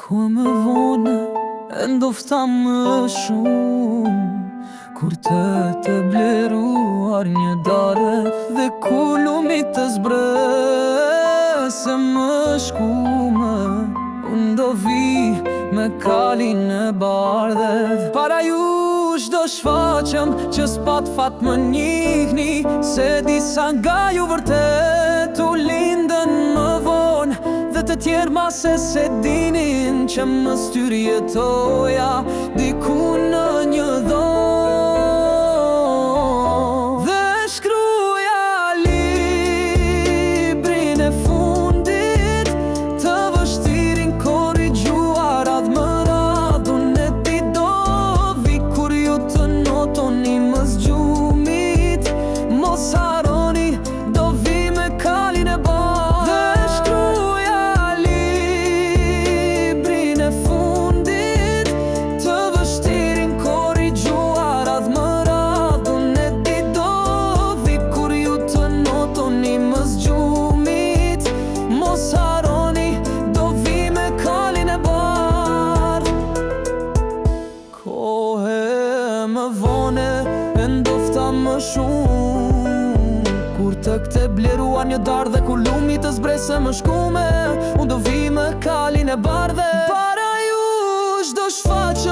Ku më vonë e ndofta më shumë, kur të bleruar një dare dhe ku lumit të zbrese më shkume. Unë do vi me kalin e bardhe, para jush do shfaqem që s'pat fat më njihni, se disa nga ju vërtet u lindën më vonë, dhe të tjerë mase se dinin që më styr jetoja diku në një dhomë. Dhe shkruja librin e fundit, të vështirin korrigjuar radh më radh. Unë e ti do vi kur ju të notoni më zgjumit, mos harroni do vi me kalin e bardh. Dhe shkruja librin e fundit, të vështirin korrigjuar radh më radh. Unë e ti do vi kur ju të notoni më zgjumit, mos harroni do vi me kalin e bardh. Kohë më vonë e ndofta më shumë, kur të kte bleruar një darë dhe kur lumit të zbrese më shkume. Unë do vi me kalin e bardhe, para jush do shfaqem